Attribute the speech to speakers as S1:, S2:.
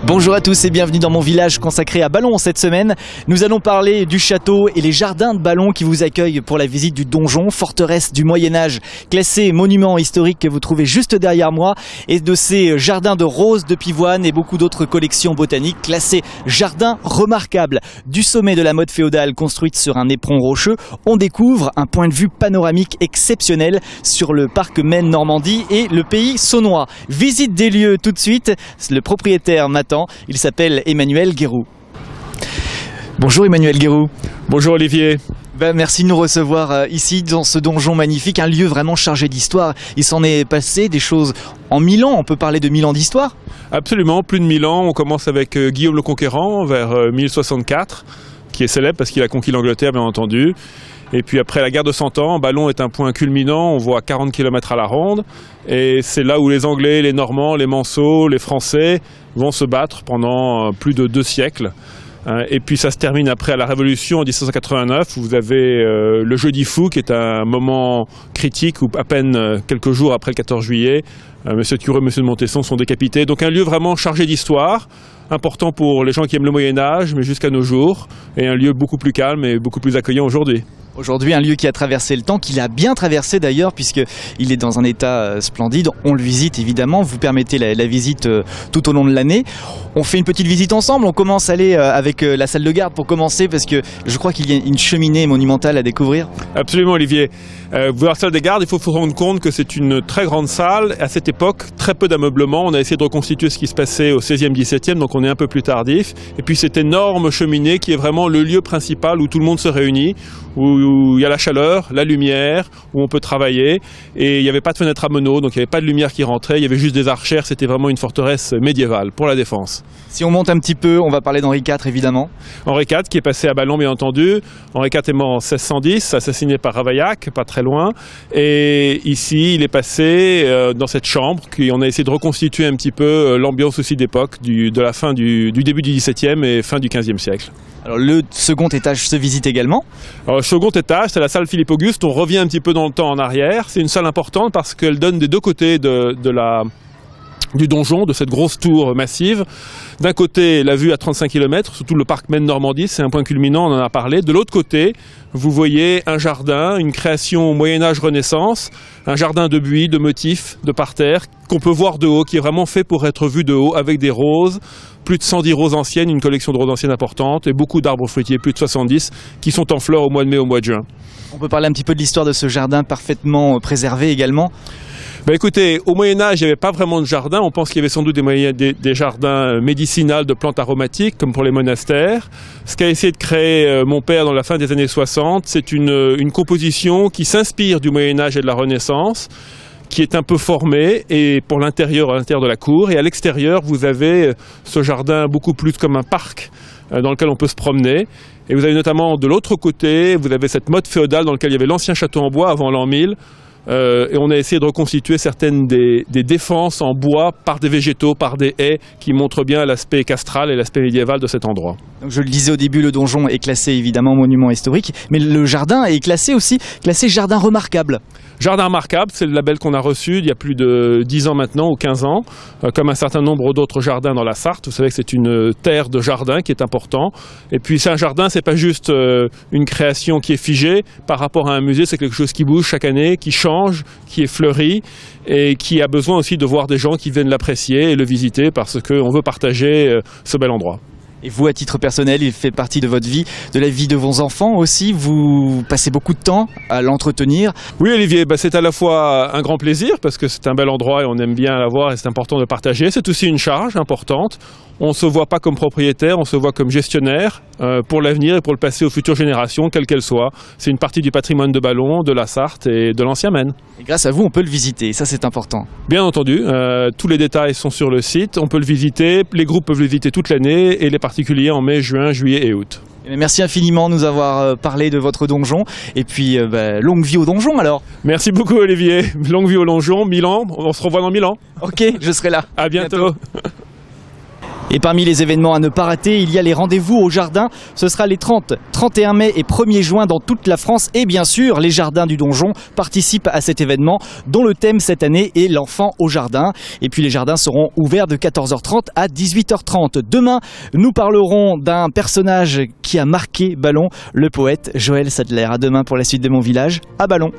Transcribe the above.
S1: Bonjour à tous et bienvenue dans mon village consacré à Ballon cette semaine. Nous allons parler du château et les jardins de Ballon qui vous accueillent pour la visite du donjon, forteresse du Moyen-Âge, classé monument historique que vous trouvez juste derrière moi, et de ces jardins de roses, de pivoine et beaucoup d'autres collections botaniques classés jardins remarquables. Du sommet de la motte féodale construite sur un éperon rocheux, on découvre un point de vue panoramique exceptionnel sur le parc Maine-Normandie et le pays saunois. Visite des lieux tout de suite, le propriétaire m'attend. Il s'appelle Emmanuel Guéroux. Bonjour Emmanuel Guéroux.
S2: Bonjour Olivier.
S1: Merci de nous recevoir ici dans ce donjon magnifique, un lieu vraiment chargé d'histoire. Il s'en est passé des choses en 1000 ans, on peut parler de 1000 ans d'histoire?
S2: Absolument, plus de 1000 ans. On commence avec Guillaume le Conquérant vers 1064, qui est célèbre parce qu'il a conquis l'Angleterre bien entendu. Et puis après la guerre de 100 ans, Ballon est un point culminant, on voit 40 km à la ronde. Et c'est là où les Anglais, les Normands, les Manceaux, les Français vont se battre pendant plus de 2 siècles. Et puis ça se termine après à la Révolution en 1789, où vous avez le Jeudi fou, qui est un moment critique où à peine quelques jours après le 14 juillet, Monsieur de Cureux et Monsieur de Montesson sont décapités. Donc un lieu vraiment chargé d'histoire, important pour les gens qui aiment le Moyen-Âge, mais jusqu'à nos jours, et un lieu beaucoup plus calme et beaucoup plus accueillant aujourd'hui.
S1: Aujourd'hui, un lieu qui a traversé le temps, qu'il a bien traversé d'ailleurs, puisqu'il est dans un état splendide. On le visite évidemment, vous permettez la visite tout au long de l'année. On fait une petite visite ensemble, on commence à aller avec la salle de garde pour commencer, parce que je crois qu'il y a une cheminée monumentale à découvrir.
S2: Absolument Olivier. Voir la salle des gardes, il faut se rendre compte que c'est une très grande salle. À cette époque, très peu d'ameublement. On a essayé de reconstituer ce qui se passait au 16e, 17e, donc on est un peu plus tardif. Et puis cette énorme cheminée qui est vraiment le lieu principal où tout le monde se réunit, où il y a la chaleur, la lumière, où on peut travailler. Et il n'y avait pas de fenêtre à meneaux, donc il n'y avait pas de lumière qui rentrait, il y avait juste des archères. C'était vraiment une forteresse médiévale pour la défense.
S1: Si on monte un petit peu, on va parler d'Henri IV évidemment.
S2: Henri IV qui est passé à Ballon bien entendu. Henri IV est mort en 1610, assassiné par Ravaillac, pas très loin. Et ici, il est passé dans cette chambre, on a essayé de reconstituer un petit peu l'ambiance aussi d'époque, de la fin du début du XVIIe et fin du XVe siècle.
S1: Alors le second étage se visite également.
S2: Alors, le second étage, c'est la salle Philippe-Auguste. On revient un petit peu dans le temps en arrière. C'est une salle importante parce qu'elle donne des deux côtés du donjon, de cette grosse tour massive. D'un côté, la vue à 35 km, surtout le parc Maine-Normandie, c'est un point culminant, on en a parlé. De l'autre côté, vous voyez un jardin, une création Moyen-Âge-Renaissance, un jardin de buis, de motifs, de parterres, qu'on peut voir de haut, qui est vraiment fait pour être vu de haut, avec des roses, plus de 110 roses anciennes, une collection de roses anciennes importante, et beaucoup d'arbres fruitiers, plus de 70, qui sont en fleurs au mois de mai, au mois de juin.
S1: On peut parler un petit peu de l'histoire de ce jardin parfaitement préservé également.
S2: Écoutez, au Moyen-Âge, il n'y avait pas vraiment de jardin. On pense qu'il y avait sans doute des jardins médicinaux de plantes aromatiques, comme pour les monastères. Ce qu'a essayé de créer mon père dans la fin des années 60, c'est une composition qui s'inspire du Moyen-Âge et de la Renaissance, qui est un peu formée, et pour l'intérieur, à l'intérieur de la cour. Et à l'extérieur, vous avez ce jardin beaucoup plus comme un parc dans lequel on peut se promener. Et vous avez notamment de l'autre côté, vous avez cette motte féodale dans laquelle il y avait l'ancien château en bois avant l'an 1000. Et on a essayé de reconstituer certaines des défenses en bois par des végétaux, par des haies, qui montrent bien l'aspect castral et l'aspect médiéval de cet endroit.
S1: Donc je le disais au début, le donjon est classé évidemment monument historique, mais le jardin est classé aussi, classé jardin remarquable.
S2: Jardin remarquable, c'est le label qu'on a reçu il y a plus de 10 ans maintenant, ou 15 ans, comme un certain nombre d'autres jardins dans la Sarthe. Vous savez que c'est une terre de jardin qui est important. Et puis c'est un jardin, c'est pas juste une création qui est figée. Par rapport à un musée, c'est quelque chose qui bouge chaque année, qui change, qui est fleuri, et qui a besoin aussi de voir des gens qui viennent l'apprécier et le visiter parce qu'on veut partager ce bel endroit.
S1: Et vous, à titre personnel, il fait partie de votre vie, de la vie de vos enfants aussi. Vous passez beaucoup de temps à l'entretenir.
S2: Oui, Olivier, c'est à la fois un grand plaisir parce que c'est un bel endroit et on aime bien l'avoir et c'est important de partager. C'est aussi une charge importante. On ne se voit pas comme propriétaire, on se voit comme gestionnaire pour l'avenir et pour le passer aux futures générations, quelles qu'elles soient. C'est une partie du patrimoine de Ballon, de la Sarthe et de l'ancien Maine.
S1: Et grâce à vous, on peut le visiter, et ça c'est important.
S2: Bien entendu, tous les détails sont sur le site, on peut le visiter, les groupes peuvent le visiter toute l'année et les particuliers en mai, juin, juillet et août.
S1: Merci infiniment de nous avoir parlé de votre donjon, et puis longue vie au donjon alors.
S2: Merci beaucoup Olivier, longue vie au donjon, 1000 ans, on se revoit dans 1000 ans.
S1: Ok, je serai là.
S2: À bientôt.
S1: Et parmi les événements à ne pas rater, il y a les rendez-vous au jardin. Ce sera les 30, 31 mai et 1er juin dans toute la France. Et bien sûr, les jardins du Donjon participent à cet événement dont le thème cette année est l'enfant au jardin. Et puis les jardins seront ouverts de 14h30 à 18h30. Demain, nous parlerons d'un personnage qui a marqué Ballon, le poète Joël Sadler. À demain pour la suite de Mon Village à Ballon.